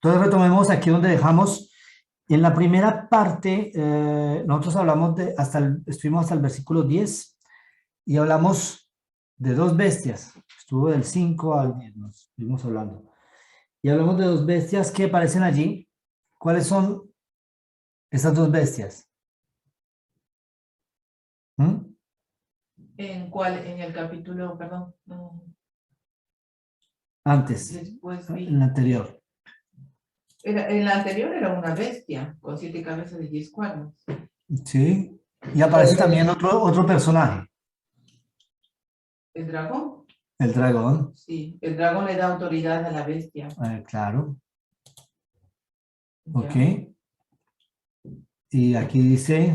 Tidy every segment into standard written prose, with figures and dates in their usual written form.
Entonces retomemos aquí donde dejamos. En la primera parte, nosotros hablamos estuvimos hasta el versículo 10 y hablamos de dos bestias. Estuvo del 5 al 10, nos estuvimos hablando. Y hablamos de dos bestias que aparecen allí. ¿Cuáles son esas dos bestias? ¿Mm? ¿En cuál? En el capítulo, perdón. No, Antes, después en vi. el anterior. En la anterior era una bestia con 7 cabezas y 10 cuernos. Sí. Y aparece también otro personaje, ¿El dragón? el dragón. Sí, el dragón le da autoridad a la bestia. Claro. Ok. Ya. Y aquí dice,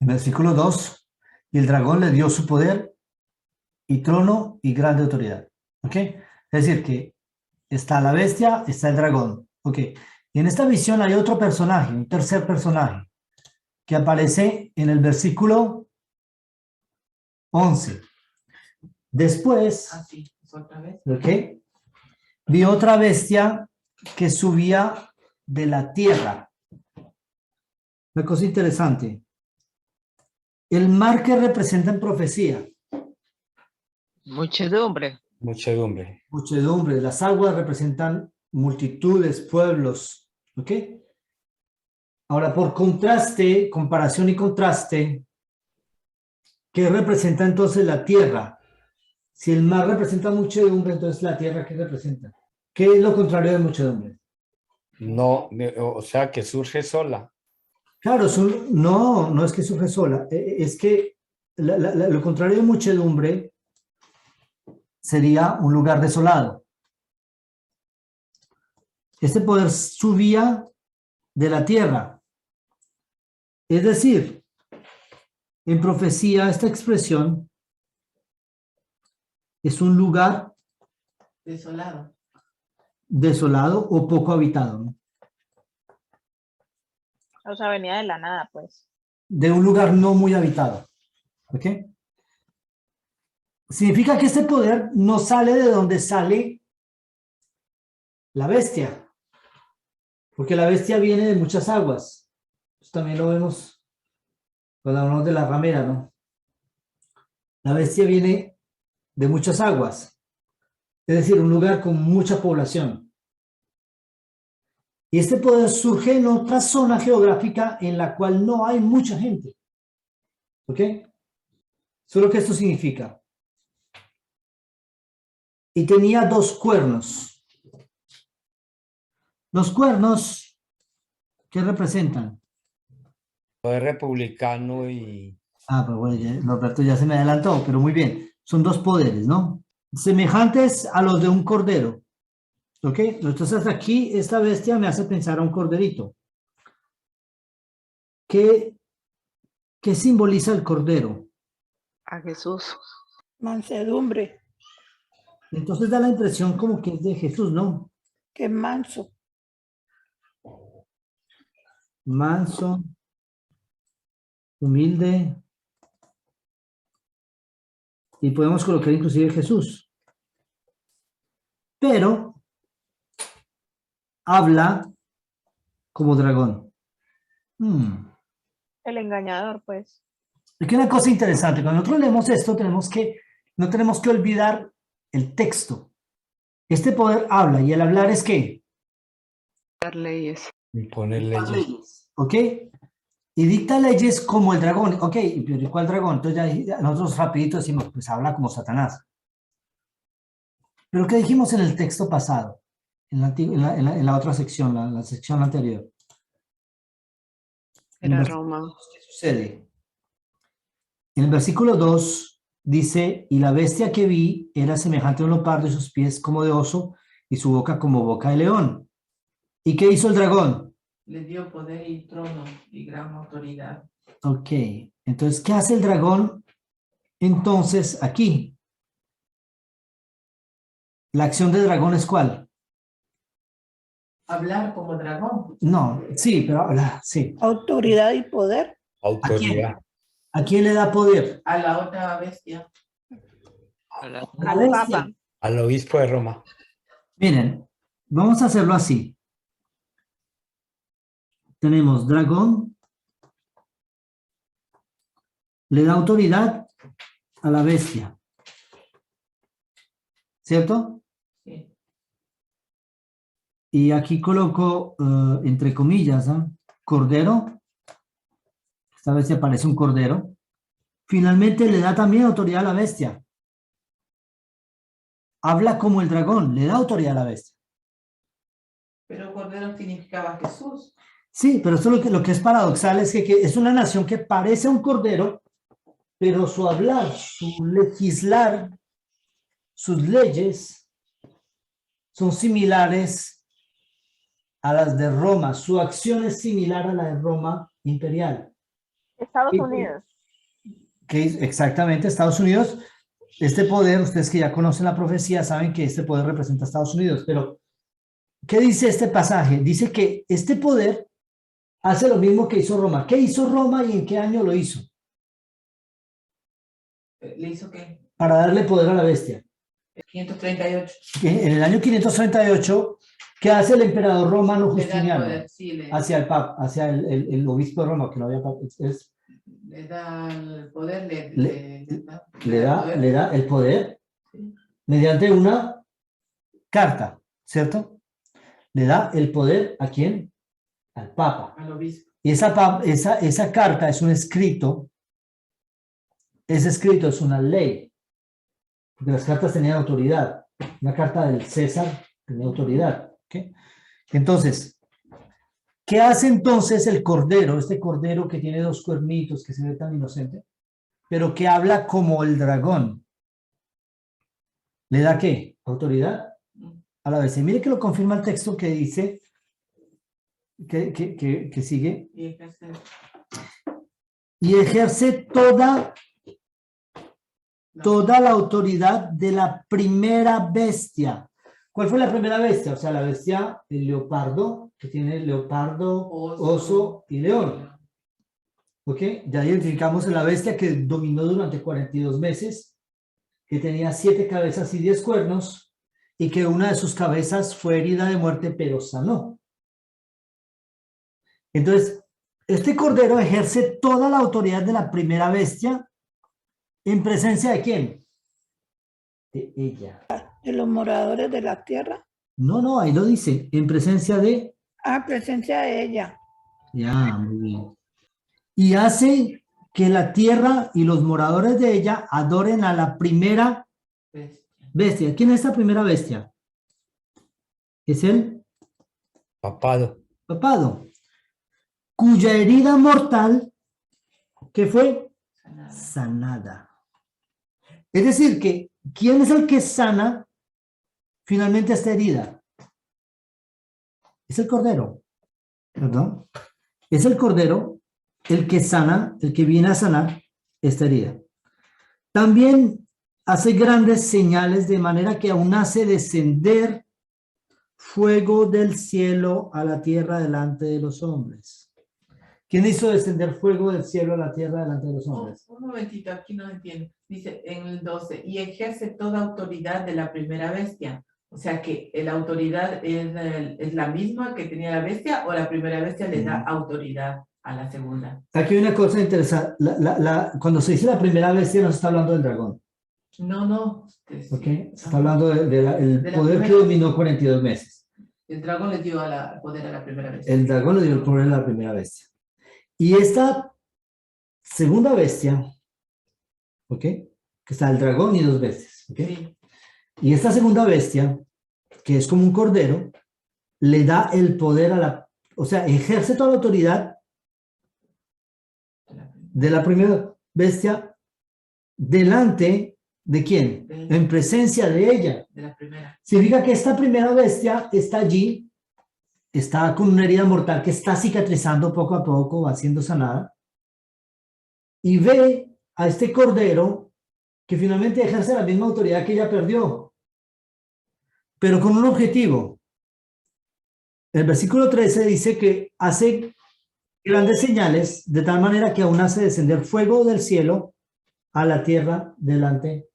en versículo 2, y el dragón le dio su poder y trono y grande autoridad. ¿Ok? Es decir, que está la bestia, está el dragón. ¿Ok? Y en esta visión hay otro personaje, un tercer personaje, que aparece en el versículo 11. Después, Así, es otra vez. ¿ok? Vi otra bestia que subía de la tierra. Una cosa interesante. El mar que representa en profecía. Muchedumbre. Muchedumbre. Muchedumbre. Las aguas representan multitudes, pueblos. ¿Ok? Ahora, por contraste, comparación y contraste, ¿qué representa entonces la tierra? Si el mar representa muchedumbre, entonces la tierra, ¿qué representa? ¿Qué es lo contrario de muchedumbre? No, o sea que surge sola. Claro, no es que surge sola, es que lo contrario de muchedumbre sería un lugar desolado. Este poder subía de la tierra. Es decir, en profecía esta expresión es un lugar Desolado. desolado o poco habitado, ¿no? O sea, venía de la nada, pues. De un lugar no muy habitado. ¿Ok? Significa que este poder no sale de donde sale la bestia, porque la bestia viene de muchas aguas. Esto también lo vemos cuando hablamos de la ramera, ¿no? La bestia viene de muchas aguas, es decir, un lugar con mucha población. Y este poder surge en otra zona geográfica en la cual no hay mucha gente. ¿Ok? Solo que esto significa. Y tenía dos cuernos. Los cuernos, ¿qué representan? Poder republicano y Pues bueno, Norberto ya se me adelantó, pero muy bien. Son dos poderes, ¿no? Semejantes a los de un cordero. ¿Ok? Entonces aquí esta bestia me hace pensar a un corderito. ¿Qué simboliza el cordero? A Jesús. Mansedumbre, Entonces da la impresión como que es de Jesús, ¿no? que es manso. Manso, humilde. Y podemos colocar inclusive Jesús. Pero habla como dragón. El engañador, pues. Aquí una cosa interesante. Cuando nosotros leemos esto, no tenemos que olvidar el texto. Este poder habla y el hablar es ¿qué? Dar leyes. imponer leyes. ¿Ok? Y dicta leyes como el dragón. ¿Ok? ¿Pero cuál dragón? Entonces ya nosotros rapidito decimos, pues habla como Satanás. Pero ¿qué dijimos en el texto pasado? En la otra sección, la sección anterior. Era Roma. ¿Qué sucede? En el versículo 2 dice, y la bestia que vi era semejante a un leopardo y sus pies como de oso y su boca como boca de león. ¿Y qué hizo el dragón? Le dio poder y trono y gran autoridad. Ok, entonces, ¿qué hace el dragón entonces aquí? ¿La acción de dragón es cuál? Hablar como dragón. No, sí, pero habla, sí. Autoridad y poder. Autoridad. ¿A quién le da poder? A la otra bestia. A la- A la Al bestia. Papa. Al obispo de Roma. Miren, vamos a hacerlo así. Tenemos dragón, le da autoridad a la bestia. ¿Cierto? Sí. Y aquí coloco, entre comillas, ¿no? Cordero. Esta bestia parece un cordero. Finalmente le da también autoridad a la bestia. Habla como el dragón, le da autoridad a la bestia. Pero Cordero significaba Jesús. Sí, pero esto lo que es paradoxal es que es una nación que parece un cordero, pero su hablar, su legislar, sus leyes son similares a las de Roma. Su acción es similar a la de Roma imperial. Estados Y- Unidos. Que es exactamente Estados Unidos. Este poder, ustedes que ya conocen la profecía, saben que este poder representa a Estados Unidos, pero ¿qué dice este pasaje? Dice que este poder hace lo mismo que hizo Roma. ¿Qué hizo Roma y en qué año lo hizo? ¿Le hizo qué? Para darle poder a la bestia. 538. Que en el año 538, ¿qué hace el emperador romano Le da el Justiniano? poder, sí, Hacia el papa, hacia el obispo de Roma, que no había papa, le da el poder, le da el poder Sí. mediante una carta, ¿cierto? Le da el poder ¿a quién? Al papa. al obispo. Y esa carta es un escrito, ese escrito es una ley, porque las cartas tenían autoridad. Una carta del César tenía autoridad. ¿Ok? Entonces, ¿qué hace entonces el cordero, este cordero que tiene dos cuernitos, que se ve tan inocente, pero que habla como el dragón? ¿Le da qué? Autoridad a la vez. Y mire que lo confirma el texto que dice, que sigue, Y ejerce y ejerce toda la autoridad de la primera bestia. ¿Cuál fue la primera bestia? O sea, la bestia, el leopardo, que tiene leopardo, oso y león. ¿Ok? Ya identificamos la bestia que dominó durante 42 meses, que tenía 7 cabezas y 10 cuernos, y que una de sus cabezas fue herida de muerte, pero sanó. Entonces, este cordero ejerce toda la autoridad de la primera bestia, ¿en presencia de quién? De ella. De los moradores de la tierra. No, ahí lo dice, en presencia de... Presencia de ella. Ya, muy bien. Y hace que la tierra y los moradores de ella adoren a la primera bestia. bestia. ¿Quién es esta primera bestia? Es el Papado. papado, cuya herida mortal, ¿qué fue? Sanada. Sanada. Es decir, que ¿quién es el que sana finalmente esta herida? Es el cordero, ¿perdón? Es el cordero el que sana, el que viene a sanar esta herida. También hace grandes señales de manera que aún hace descender fuego del cielo a la tierra delante de los hombres. ¿Quién hizo descender fuego del cielo a la tierra delante de los hombres? Un momentito, aquí no entiendo. Dice en el 12, y ejerce toda autoridad de la primera bestia. O sea que la autoridad es la misma que tenía la bestia, o la primera bestia le da autoridad a la segunda. Aquí hay una cosa interesante. Cuando se dice la primera bestia, no se está hablando del dragón. No. ¿Ok? Sí. Se está hablando del De la poder que primera- dominó 42 meses. El dragón le dio poder a la primera bestia. El dragón le dio el poder a la primera bestia. Y esta segunda bestia, ¿ok? Que está el dragón y 2 bestias, ¿ok? Sí. Y esta segunda bestia, que es como un cordero, le da el poder o sea, ejerce toda la autoridad de la primera bestia delante de quién? En presencia de ella. De la primera. Significa que esta primera bestia está allí, está con una herida mortal que está cicatrizando poco a poco, va siendo sanada, y ve a este cordero que finalmente ejerce la misma autoridad que ella perdió, pero con un objetivo. El versículo 13 dice que hace grandes señales de tal manera que aún hace descender fuego del cielo a la tierra delante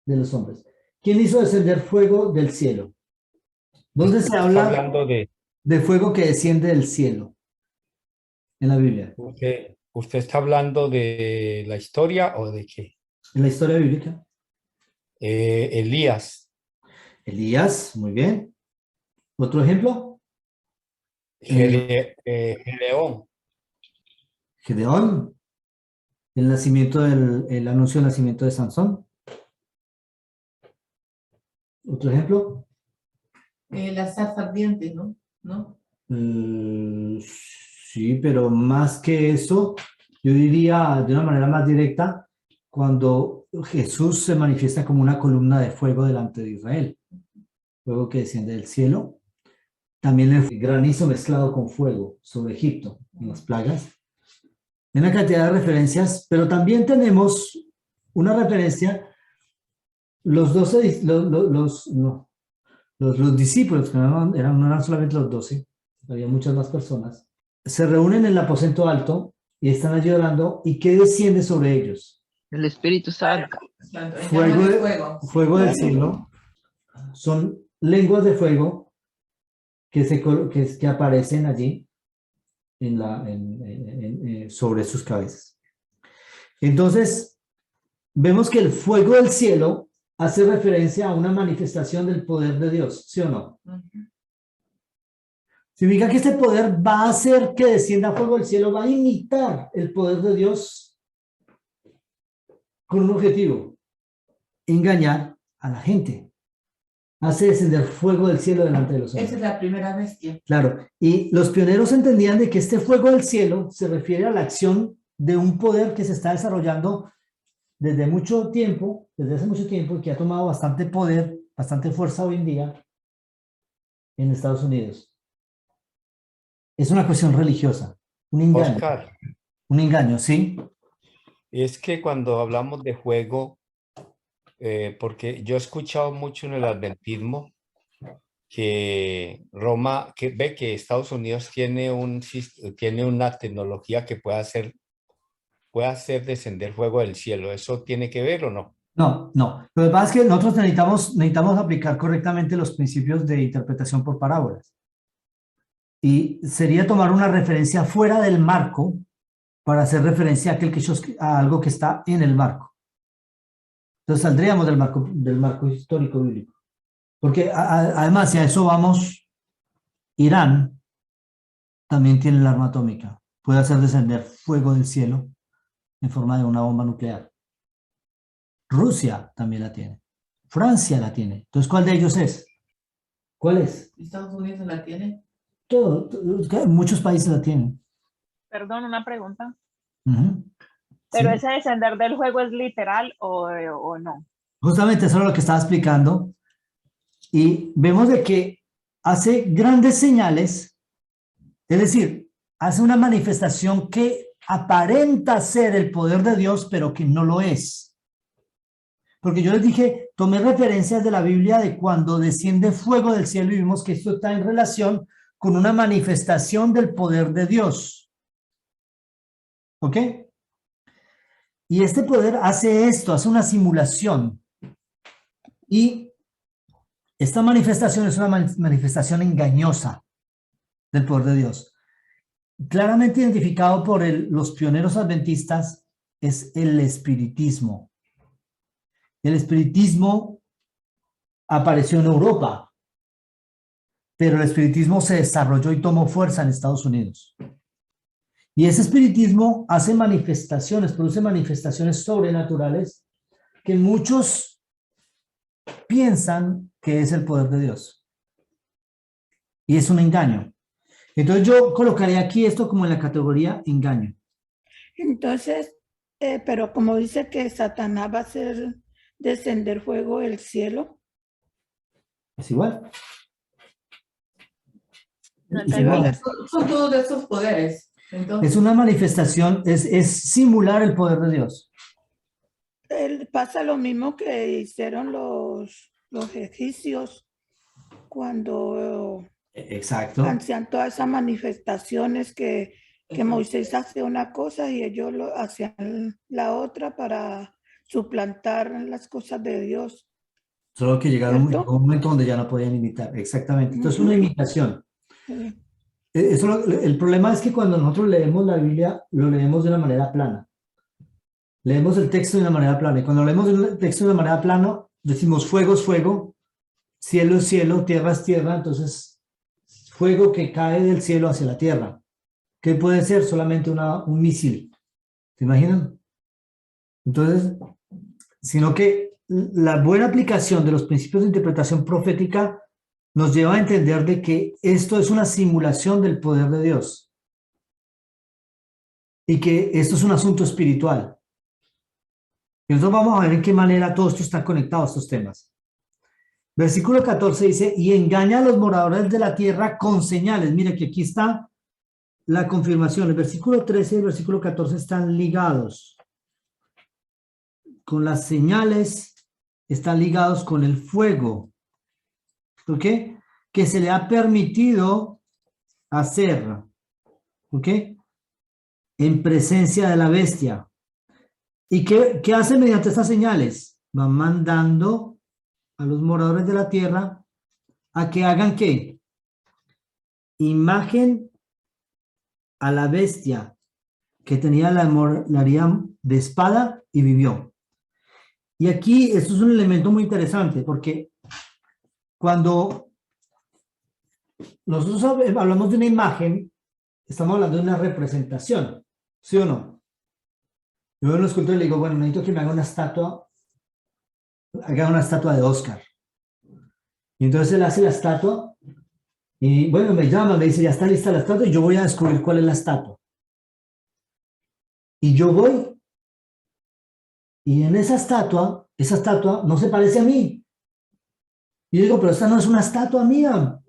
de los hombres. ¿Quién hizo descender fuego del cielo? ¿Dónde se Está habla hablando de fuego que desciende del cielo en la Biblia? usted está hablando de la historia o de qué? En la historia bíblica. Elías, Elías, muy bien. ¿Otro ejemplo? Gedeón, Gedeón, el anuncio del nacimiento de Sansón. ¿Otro ejemplo? La zarza ardiente, ¿no? ¿No? Sí, pero más que eso, yo diría de una manera más directa, cuando Jesús se manifiesta como una columna de fuego delante de Israel, fuego que desciende del cielo. También el granizo mezclado con fuego sobre Egipto, en las plagas. Hay una cantidad de referencias, pero también tenemos una referencia, los 12, los discípulos, que no eran solamente los 12, había muchas más personas, se reúnen en el aposento alto y están allí orando. ¿Y qué desciende sobre ellos? El Espíritu Santo. Santo, en Fuego, llama de fuego. fuego del cielo. Son lenguas de fuego que aparecen allí sobre sus cabezas. Entonces, vemos que el fuego del cielo hace referencia a una manifestación del poder de Dios, ¿sí o no? Ujú. Significa que este poder va a hacer que descienda fuego del cielo, va a imitar el poder de Dios con un objetivo: engañar a la gente. Hace descender fuego del cielo delante de los hombres. Esa es la primera bestia. Claro, y los pioneros entendían de que este fuego del cielo se refiere a la acción de un poder que se está desarrollando desde hace mucho tiempo, y que ha tomado bastante poder, bastante fuerza hoy en día en Estados Unidos. Es una cuestión religiosa, Oscar. un engaño, ¿sí? Es que cuando hablamos de fuego, porque yo he escuchado mucho en el adventismo que Roma, que ve que Estados Unidos tiene tiene una tecnología que puede hacer descender fuego del cielo. ¿Eso tiene que ver o no? No, no. Lo que pasa es que nosotros necesitamos aplicar correctamente los principios de interpretación por parábolas. Y sería tomar una referencia fuera del marco para hacer referencia a algo que está en el marco. Entonces saldríamos del marco histórico bíblico. Porque además, si a eso vamos, Irán también tiene el arma atómica. Puede hacer descender fuego del cielo en forma de una bomba nuclear. Rusia también la tiene. Francia la tiene. Entonces, ¿cuál de ellos es? ¿Cuál es? ¿Estados Unidos la tiene? Muchos países la tienen. Perdón, una pregunta. Ujú. ¿Pero Sí. ese descender del juego es literal o no? Justamente eso es lo que estaba explicando. Y vemos de que hace grandes señales, es decir, hace una manifestación que aparenta ser el poder de Dios, pero que no lo es. Porque yo les dije, tomé referencias de la Biblia de cuando desciende fuego del cielo, y vimos que esto está en relación con una manifestación del poder de Dios. ¿Ok? Y este poder hace esto, hace una simulación. Y esta manifestación es una manifestación engañosa del poder de Dios. Claramente identificado por los pioneros adventistas es el espiritismo. El espiritismo apareció en Europa, pero el espiritismo se desarrolló y tomó fuerza en Estados Unidos. Y ese espiritismo hace manifestaciones, produce manifestaciones sobrenaturales que muchos piensan que es el poder de Dios. Y es un engaño. Entonces yo colocaría aquí esto como en la categoría engaño. Entonces, pero como dice que Satanás va a hacer descender fuego del cielo, Es igual. No Es entendí. igual. Son todos esos poderes. Entonces, Es una manifestación, es simular el poder de Dios. pasa lo mismo que hicieron los egipcios cuando Exacto. hacían todas esas manifestaciones que Moisés hacía una cosa y ellos hacían la otra para suplantar las cosas de Dios. Solo que ¿Cierto? llegó un momento donde ya no podían imitar. Exactamente. Entonces, Ujú. una imitación. Sí. El problema es que cuando nosotros leemos la Biblia, lo leemos de una manera plana. Leemos el texto de una manera plana. Y cuando leemos el texto de una manera plana, decimos fuego es fuego, cielo es cielo, tierra es tierra. Entonces, fuego que cae del cielo hacia la tierra. ¿Qué puede ser? Solamente un misil. ¿Se imaginan? Entonces, sino que la buena aplicación de los principios de interpretación profética nos lleva a entender de que esto es una simulación del poder de Dios y que esto es un asunto espiritual. Y nosotros vamos a ver en qué manera todo esto está conectado a estos temas. Versículo 14 dice, y engaña a los moradores de la tierra con señales. Mire que aquí está la confirmación. El versículo 13 y el versículo 14 están ligados. Con las señales están ligados con el fuego. ¿Ok? Que se le ha permitido hacer. ¿Ok? En presencia de la bestia. ¿Y qué hace mediante estas señales? Va mandando a los moradores de la tierra a que hagan ¿qué? Imagen a la bestia que tenía la moralidad de espada y vivió. Y aquí esto es un elemento muy interesante porque cuando nosotros hablamos de una imagen, estamos hablando de una representación, ¿sí o no? Yo en los cultos le digo, bueno, necesito que me haga una estatua de Oscar. Y entonces él hace la estatua y bueno, me llama, me dice, ya está lista la estatua y yo voy a descubrir cuál es la estatua. Y yo voy y en esa estatua no se parece a mí. Y yo digo, pero esta no es una estatua mía.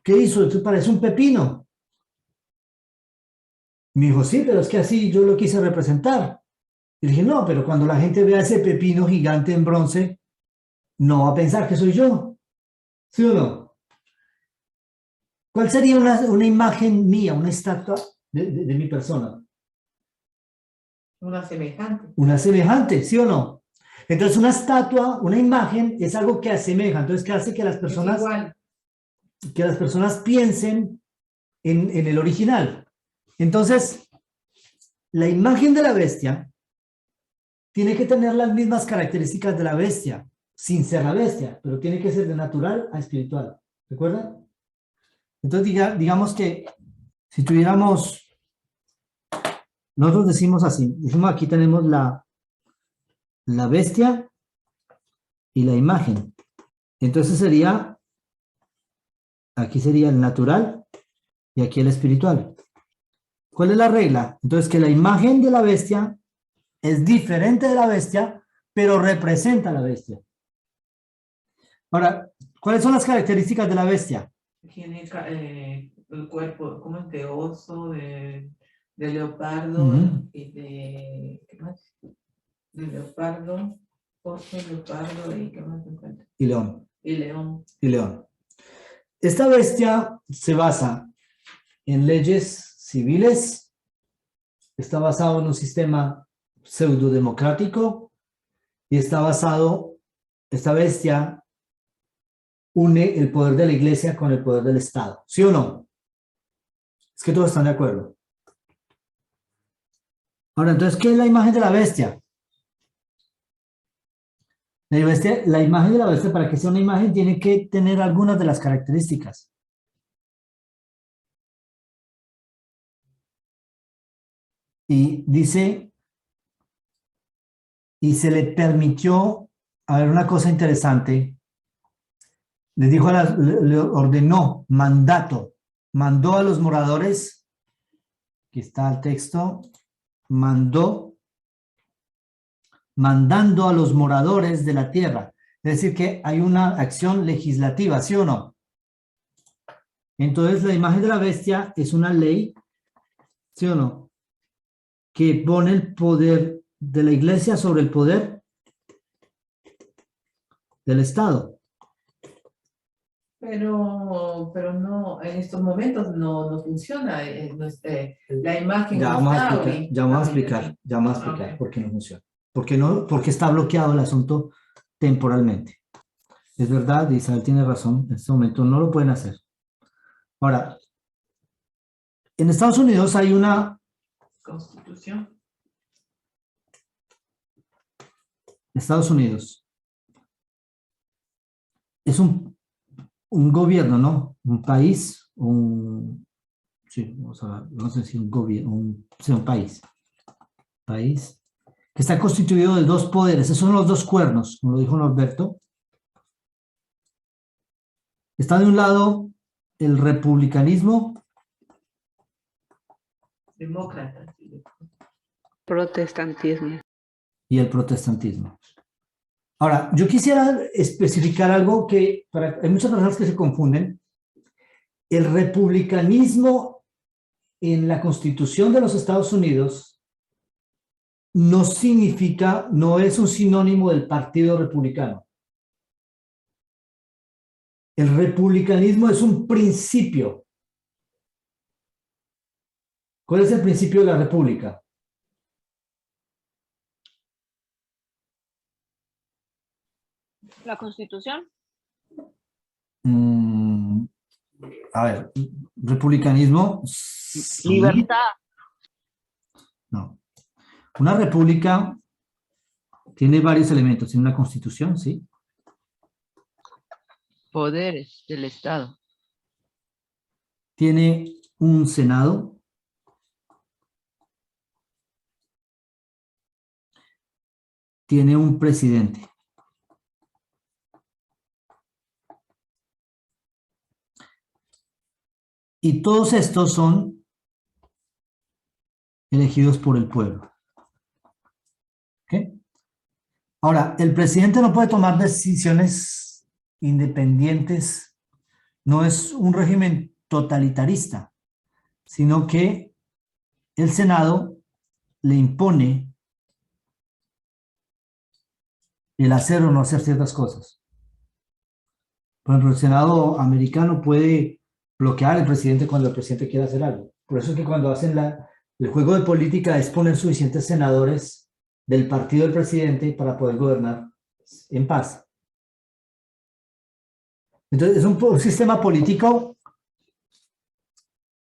¿Qué hizo? Esto parece un pepino. Me dijo, sí, pero es que así yo lo quise representar. Y dije, no, pero cuando la gente vea ese pepino gigante en bronce, no va a pensar que soy yo. ¿Sí o no? ¿Cuál sería una imagen mía, una estatua de mi persona? Una semejante. Una semejante, ¿sí o no? Entonces una estatua, una imagen es algo que asemeja. Entonces, ¿qué hace que las Es personas, igual. piensen en el original? Entonces, la imagen de la bestia tiene que tener las mismas características de la bestia, sin ser la bestia, pero tiene que ser de natural a espiritual. ¿Recuerdan? Entonces, digamos que si tuviéramos, nosotros decimos así, decimos aquí tenemos la bestia y la imagen. Entonces sería, aquí sería el natural y aquí el espiritual. ¿Cuál es la regla? Entonces que la imagen de la bestia es diferente de la bestia, pero representa a la bestia. Ahora, ¿cuáles son las características de la bestia? Tiene el cuerpo, ¿cómo es? De oso, de leopardo Ujú. y de, ¿qué más? De leopardo, oso, leopardo y ¿qué más me encuentro? Y león. Y león. Y león. Esta bestia se basa en leyes civiles, está basado en un sistema pseudodemocrático y esta bestia une el poder de la iglesia con el poder del Estado. ¿Sí o no? Es que todos están de acuerdo. Ahora, entonces, ¿qué es la imagen de la bestia? La imagen de la bestia, para que sea una imagen, tiene que tener algunas de las características. Y dice, y se le permitió, a ver, una cosa interesante, les dijo, le ordenó, mandato, mandó a los moradores, aquí está el texto, mandando a los moradores de la tierra. Es decir, que hay una acción legislativa, ¿sí o no? Entonces, la imagen de la bestia es una ley, ¿sí o no? Que pone el poder de la iglesia sobre el poder del Estado. Pero no, en estos momentos no funciona. La imagen Ya no vamos a está explicar, ahorita. ya vamos a explicar Ok. por qué no funciona. Porque está bloqueado el asunto temporalmente. Es verdad, Isabel tiene razón, en este momento no lo pueden hacer. Ahora, en Estados Unidos hay una Constitución. Estados Unidos es un gobierno, ¿no? Un país, sí, vamos a ver, no sé si un gobierno, sí, un país. País que está constituido de dos poderes, esos son los dos cuernos, como lo dijo Norberto. Está de un lado el republicanismo Demócrata. Sí. Protestantismo. y el protestantismo. Ahora, yo quisiera especificar algo que hay muchas personas que se confunden. El republicanismo en la Constitución de los Estados Unidos no significa, no es un sinónimo del Partido Republicano. El republicanismo es un principio. ¿Cuál es el principio de la república? La Constitución. A ver, republicanismo. Sí, Libertad. no. Una república tiene varios elementos. Tiene una constitución, ¿sí? Poderes del Estado. Tiene un senado. Tiene un presidente. Y todos estos son elegidos por el pueblo. ¿Ok? Ahora, el presidente no puede tomar decisiones independientes. No es un régimen totalitarista, sino que el Senado le impone el hacer o no hacer ciertas cosas. Por ejemplo, el Senado americano puede bloquear al presidente cuando el presidente quiere hacer algo. Por eso es que cuando hacen el juego de política es poner suficientes senadores del partido del presidente para poder gobernar en paz. Entonces, es un sistema político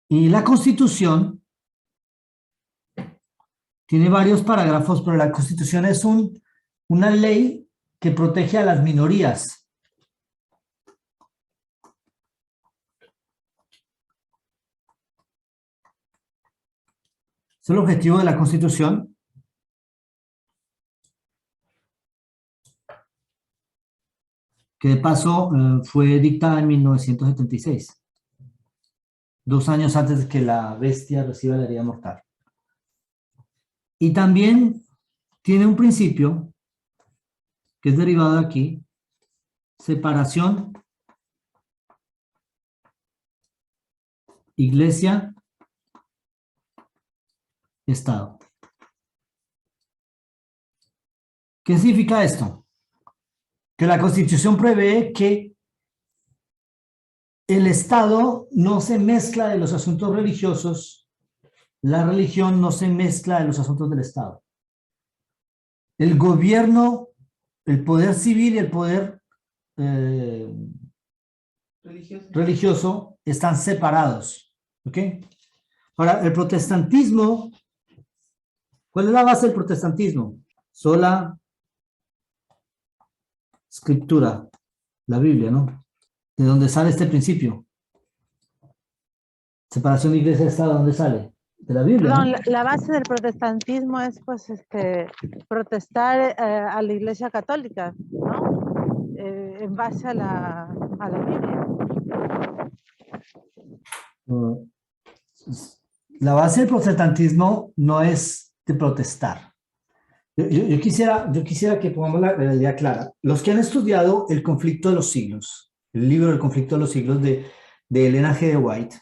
y la Constitución tiene varios parágrafos, pero la Constitución es una ley que protege a las minorías. Es el objetivo de la Constitución. Que de paso fue dictada en 1976, 2 años antes de que la bestia reciba la herida mortal. Y también tiene un principio que es derivado de aquí, separación, iglesia, Estado. ¿Qué significa esto? Que la Constitución prevé que el Estado no se mezcla de los asuntos religiosos, la religión no se mezcla de los asuntos del Estado. El gobierno, el poder civil y el poder religioso están separados. ¿Ok? Ahora, el protestantismo, ¿cuál es la base del protestantismo? Sola escritura, la Biblia, ¿no? ¿De dónde sale este principio? Separación de iglesia y Estado, ¿de dónde sale? De la Biblia, Perdón, ¿no? la base del protestantismo es pues protestar a la Iglesia Católica, ¿no? En base a la Biblia. La base del protestantismo no es de protestar. Yo quisiera que pongamos la idea clara. Los que han estudiado El conflicto de los siglos, el libro El conflicto de los siglos de Elena G. de White,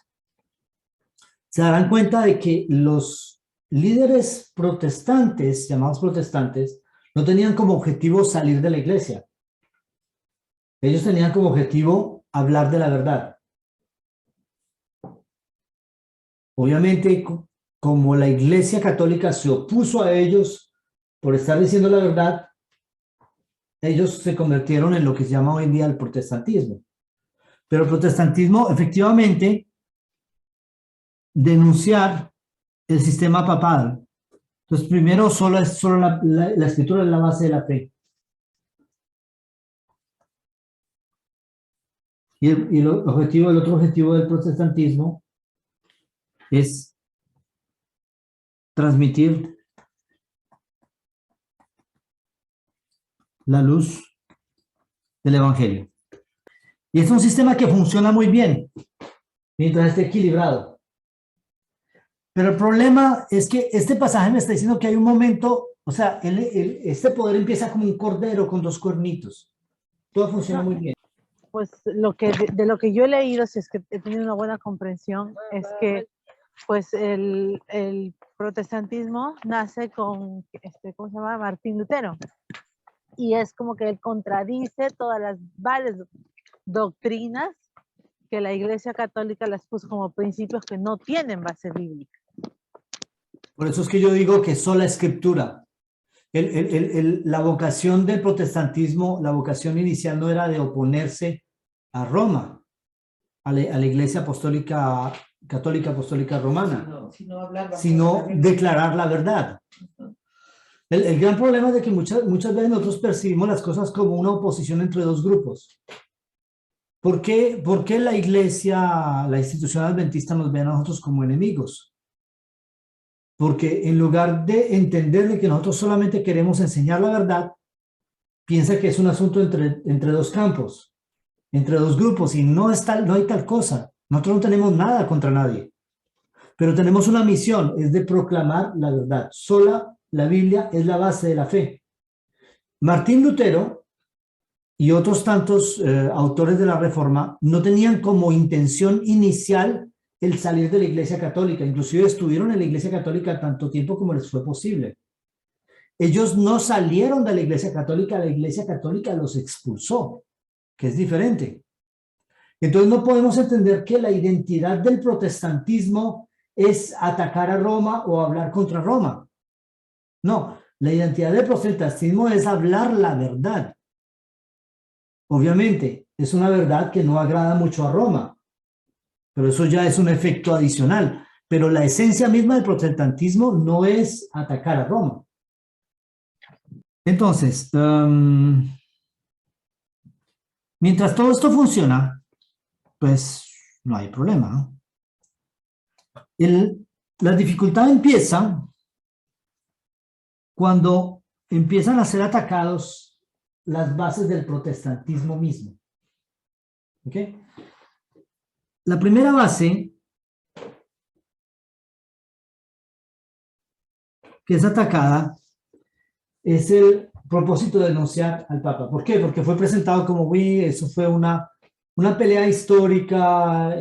se darán cuenta de que los líderes protestantes, llamados protestantes, no tenían como objetivo salir de la iglesia. Ellos tenían como objetivo hablar de la verdad. Obviamente, como la Iglesia Católica se opuso a ellos por estar diciendo la verdad, ellos se convirtieron en lo que se llama hoy en día el protestantismo. Pero el protestantismo, efectivamente, denunciar el sistema papal. Entonces, primero, solo la escritura es la base de la fe. Y el otro objetivo del protestantismo es transmitir la luz del Evangelio. Y es un sistema que funciona muy bien mientras esté equilibrado. Pero el problema es que este pasaje me está diciendo que hay un momento, o sea, este poder empieza como un cordero con dos cuernitos. Todo funciona muy bien. Pues de lo que yo he leído, si es que he tenido una buena comprensión, es que pues el protestantismo nace con, ¿cómo se llama? Martín Lutero. Y es como que él contradice todas las varias doctrinas que la Iglesia Católica las puso como principios que no tienen base bíblica. Por eso es que yo digo que sola escritura. La vocación del protestantismo, la vocación inicial no era de oponerse a Roma, a la Iglesia Apostólica, Católica Apostólica Romana, sino declarar la verdad. El gran problema es de que muchas veces nosotros percibimos las cosas como una oposición entre dos grupos. ¿Por qué la Iglesia, la institución adventista nos ve a nosotros como enemigos? Porque en lugar de entender que nosotros solamente queremos enseñar la verdad, piensa que es un asunto entre dos campos, entre dos grupos, y no hay tal cosa. Nosotros no tenemos nada contra nadie, pero tenemos una misión, es de proclamar la verdad. Sola la Biblia es la base de la fe. Martín Lutero y otros tantos autores de la Reforma no tenían como intención inicial el salir de la Iglesia Católica, inclusive estuvieron en la Iglesia Católica tanto tiempo como les fue posible. Ellos no salieron de la Iglesia Católica los expulsó, que es diferente. Entonces no podemos entender que la identidad del protestantismo es atacar a Roma o hablar contra Roma. No, la identidad del protestantismo es hablar la verdad. Obviamente, es una verdad que no agrada mucho a Roma, pero eso ya es un efecto adicional. Pero la esencia misma del protestantismo no es atacar a Roma. Entonces, mientras todo esto funciona, pues no hay problema, ¿no? La dificultad empieza cuando empiezan a ser atacados las bases del protestantismo mismo. ¿Ok? La primera base que es atacada es el propósito de denunciar al Papa. ¿Por qué? Porque fue presentado como, eso fue una pelea histórica,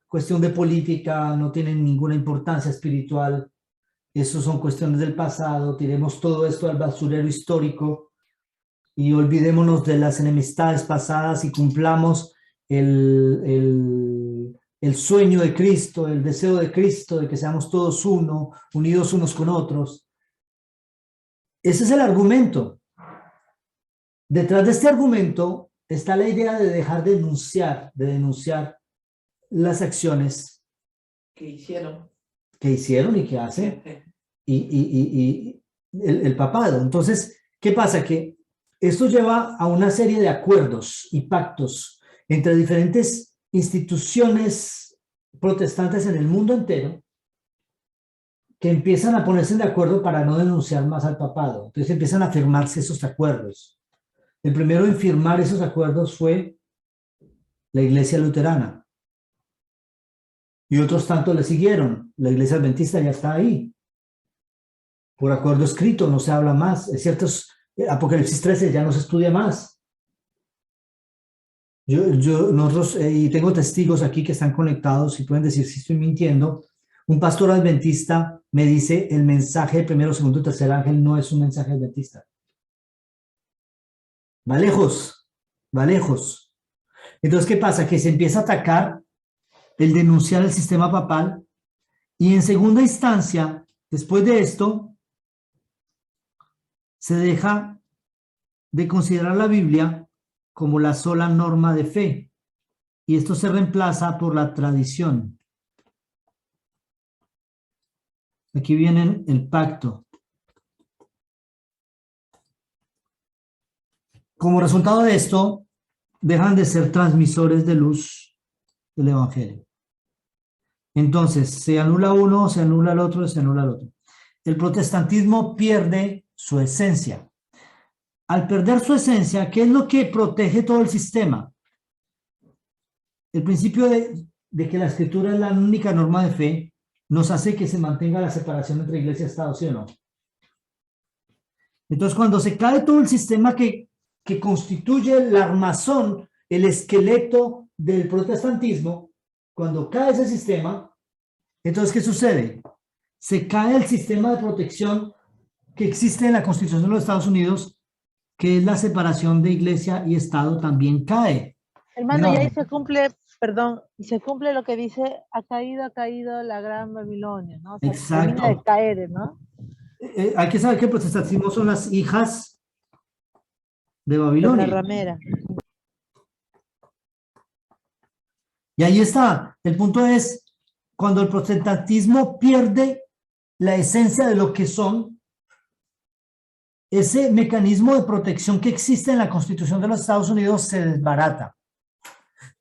cuestión de política, no tiene ninguna importancia espiritual, eso son cuestiones del pasado, tiremos todo esto al basurero histórico y olvidémonos de las enemistades pasadas y cumplamos el sueño de Cristo, el deseo de Cristo, de que seamos todos uno, unidos unos con otros. Ese es el argumento. Detrás de este argumento está la idea de dejar de denunciar las acciones que hicieron y que hacen y el papado. Entonces, ¿qué pasa? Que esto lleva a una serie de acuerdos y pactos entre diferentes instituciones protestantes en el mundo entero que empiezan a ponerse de acuerdo para no denunciar más al papado. Entonces empiezan a firmarse esos acuerdos. El primero en firmar esos acuerdos fue la Iglesia Luterana. Y otros tantos le siguieron. La Iglesia Adventista ya está ahí. Por acuerdo escrito, no se habla más. Es cierto, Apocalipsis 13 ya no se estudia más. Nosotros, y tengo testigos aquí que están conectados y pueden decir si estoy mintiendo. Un pastor adventista me dice el mensaje de primero, segundo y tercer ángel no es un mensaje adventista. Va lejos, va lejos. Entonces, ¿qué pasa? Que se empieza a atacar el denunciar el sistema papal y en segunda instancia, después de esto, se deja de considerar la Biblia como la sola norma de fe, y esto se reemplaza por la tradición. Aquí viene el pacto. Como resultado de esto, dejan de ser transmisores de luz del Evangelio. Entonces, se anula uno, se anula el otro, se anula el otro. El protestantismo pierde su esencia. Al perder su esencia, ¿qué es lo que protege todo el sistema? El principio de que la Escritura es la única norma de fe nos hace que se mantenga la separación entre iglesia y Estado, ¿sí o no? Entonces, cuando se cae todo el sistema que constituye el armazón, el esqueleto del protestantismo, cuando cae ese sistema, entonces, ¿qué sucede? Se cae el sistema de protección que existe en la Constitución de los Estados Unidos, que es la separación de iglesia y Estado, también cae. Hermano, y No. ahí se cumple, perdón, y se cumple lo que dice, ha caído la gran Babilonia, ¿no? O sea, Exacto. termina de caer, ¿no? Hay que saber que el protestantismo son las hijas de De la Babilonia. ramera. Y ahí está. El punto es, cuando el protestantismo pierde la esencia de lo que son, ese mecanismo de protección que existe en la Constitución de los Estados Unidos se desbarata.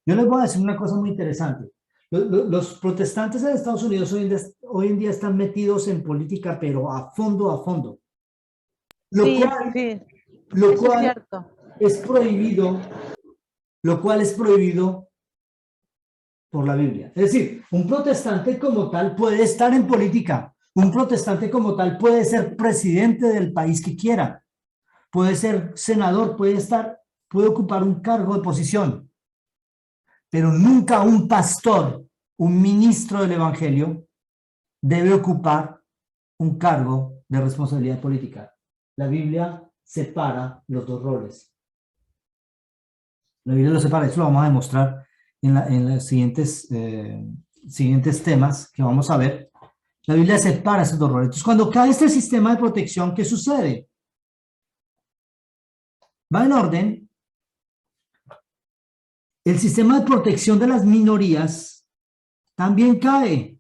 Yo les voy a decir una cosa muy interesante. Los protestantes en Estados Unidos hoy en día están metidos en política, pero a fondo, a fondo. Lo Sí, cual, sí, lo eso es cual cierto. es prohibido, lo cual es prohibido por la Biblia. Es decir, un protestante como tal puede estar en política. Un protestante como tal puede ser presidente del país que quiera. Puede ser senador, puede ocupar un cargo de posición. Pero nunca un pastor, un ministro del Evangelio, debe ocupar un cargo de responsabilidad política. La Biblia separa los dos roles. La Biblia los separa, eso lo vamos a demostrar en los siguientes temas que vamos a ver. La Biblia separa esos dos roles. Entonces, cuando cae este sistema de protección, ¿qué sucede? Va en orden. El sistema de protección de las minorías también cae.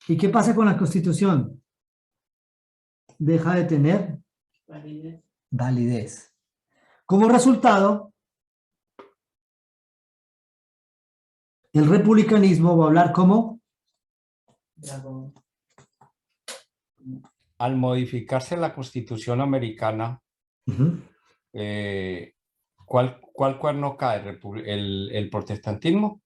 ¿Y qué pasa con la Constitución? Deja de tener validez. Como resultado, el republicanismo va a hablar como Al modificarse la Constitución americana, ¿cuál cuerno cae? ¿El protestantismo?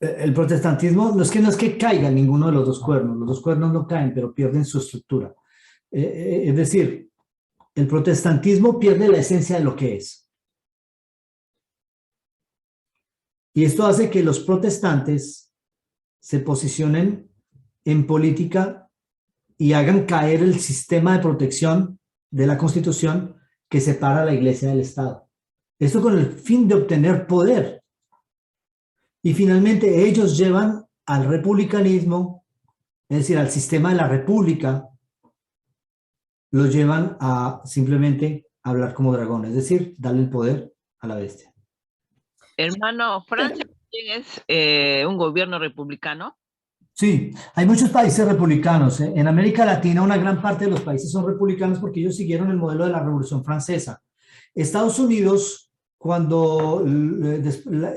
el protestantismo. No es que caiga ninguno de los dos cuernos no caen, pero pierden su estructura. Es decir, el protestantismo pierde la esencia de lo que es. Y esto hace que los protestantes se posicionen en política y hagan caer el sistema de protección de la Constitución que separa a la Iglesia del Estado. Esto con el fin de obtener poder. Y finalmente ellos llevan al republicanismo, es decir, al sistema de la república, lo llevan a simplemente hablar como dragón, es decir, darle el poder a la bestia. Hermano, Francia también es un gobierno republicano. Sí, hay muchos países republicanos. En América Latina una gran parte de los países son republicanos porque ellos siguieron el modelo de la Revolución Francesa. Estados Unidos, cuando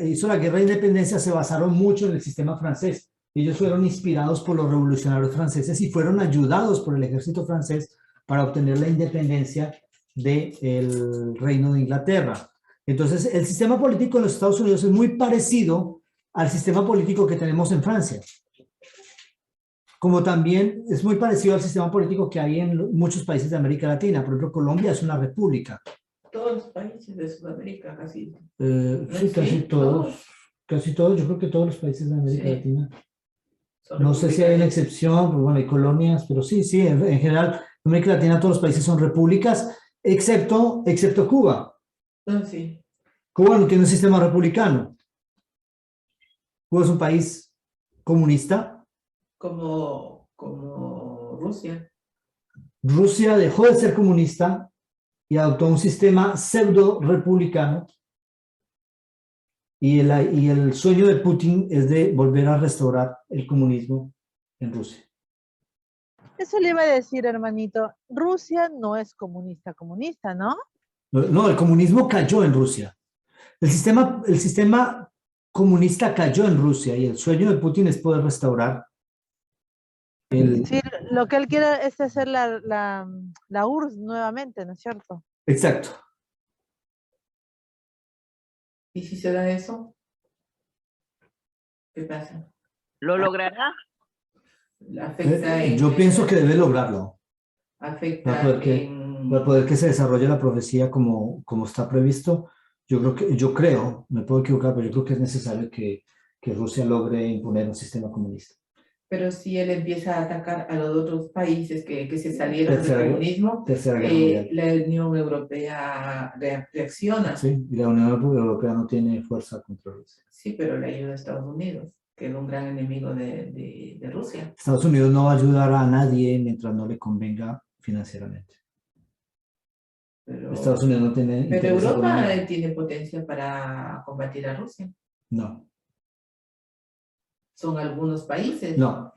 hizo la Guerra de Independencia, se basaron mucho en el sistema francés. Ellos fueron inspirados por los revolucionarios franceses y fueron ayudados por el ejército francés para obtener la independencia del Reino de Inglaterra. Entonces, el sistema político en los Estados Unidos es muy parecido al sistema político que tenemos en Francia. Como también es muy parecido al sistema político que hay en muchos países de América Latina. Por ejemplo, Colombia es una república. Todos los países de Sudamérica casi. Sí, casi todos. Casi todos, yo creo que todos los países de América Sí. Latina. son No sé si hay una republicanos. excepción, pues bueno, hay colonias, pero sí, en general, en América Latina todos los países son repúblicas, excepto Cuba. Sí. Cuba no tiene un sistema republicano. Cuba es un país comunista. Como Rusia. Rusia dejó de ser comunista y adoptó un sistema pseudo republicano. Y el sueño de Putin es de volver a restaurar el comunismo en Rusia. Eso le iba a decir, hermanito. Rusia no es comunista, ¿no? No, el comunismo cayó en Rusia. El sistema comunista cayó en Rusia y el sueño de Putin es poder restaurar el... Sí, lo que él quiere es hacer la URSS nuevamente, ¿no es cierto? Exacto. ¿Y si se da eso? ¿Qué pasa? ¿Lo logrará? Afecta Yo pienso que debe lograrlo. Afecta Para poder que se desarrolle la profecía como está previsto. Yo creo, me puedo equivocar, pero yo creo que es necesario que Rusia logre imponer un sistema comunista. Pero si él empieza a atacar a los otros países que se salieron del comunismo, Tercera Guerra Mundial. la Unión Europea reacciona. Sí, y la Unión Europea no tiene fuerza contra Rusia. Sí, pero le ayuda a Estados Unidos, que es un gran enemigo de Rusia. Estados Unidos no va a ayudar a nadie mientras no le convenga financieramente. Pero, Estados Unidos no tiene... pero interés Europa económico. tiene potencia para combatir a Rusia. No. Son algunos países. No.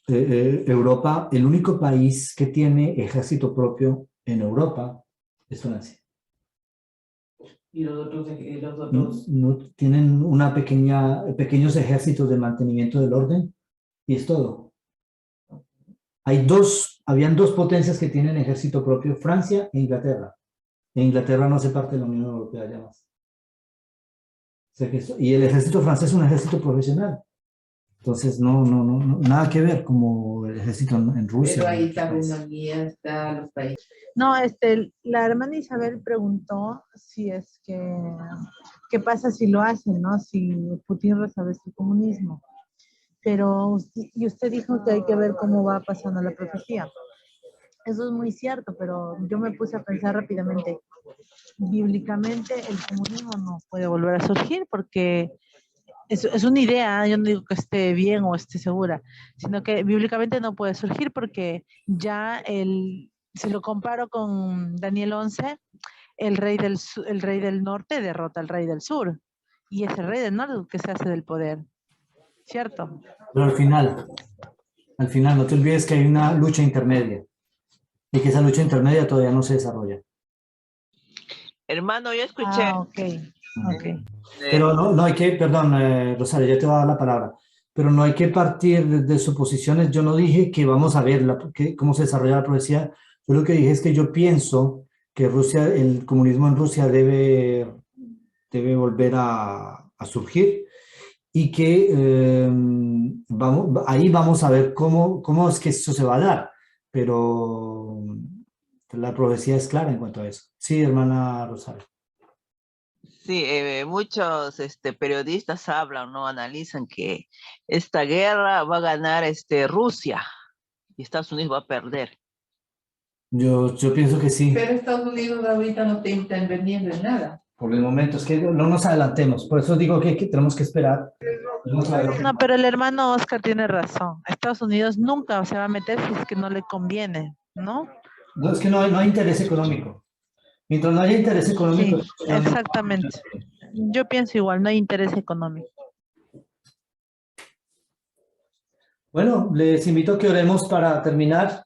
Europa, el único país que tiene ejército propio en Europa es Francia. Y los otros No tienen pequeños ejércitos de mantenimiento del orden y es todo. Habían dos potencias que tienen ejército propio, Francia e Inglaterra. E Inglaterra no hace parte de la Unión Europea ya más. O sea y el ejército francés es un ejército profesional. Entonces, nada que ver como el ejército en Rusia. Pero ahí está Rumanía, está los países. No, la hermana Isabel preguntó si es qué pasa si lo hacen, ¿no? Si Putin restablece el comunismo. Pero, y usted dijo que hay que ver cómo va pasando la profecía. Eso es muy cierto, pero yo me puse a pensar rápidamente. Bíblicamente el comunismo no puede volver a surgir porque es una idea, yo no digo que esté bien o esté segura, sino que bíblicamente no puede surgir porque ya si lo comparo con Daniel 11, el rey del norte derrota al rey del sur y es el rey del norte el que se hace del poder, ¿cierto? Pero al final no te olvides que hay una lucha intermedia y que esa lucha intermedia todavía no se desarrolla. Hermano, yo escuché. Ok. Pero no hay que, perdón, Rosario, ya te voy a dar la palabra, pero no hay que partir de suposiciones. Yo no dije que vamos a ver cómo se desarrolla la profecía. Yo lo que dije es que yo pienso que el comunismo en Rusia debe volver a surgir y que ahí vamos a ver cómo es que eso se va a dar. Pero la profecía es clara en cuanto a eso. Sí, hermana Rosario. Sí, muchos periodistas hablan, ¿no? Analizan que esta guerra va a ganar Rusia y Estados Unidos va a perder. Yo pienso que sí. Pero Estados Unidos ahorita no está interviniendo en nada. Por el momento, es que no nos adelantemos. Por eso digo que tenemos que esperar. No, pero el hermano Oscar tiene razón. Estados Unidos nunca se va a meter si es que no le conviene, ¿no? No, es que no hay interés económico. Mientras no haya interés económico. Sí, exactamente. Yo pienso igual, no hay interés económico. Bueno, les invito a que oremos para terminar.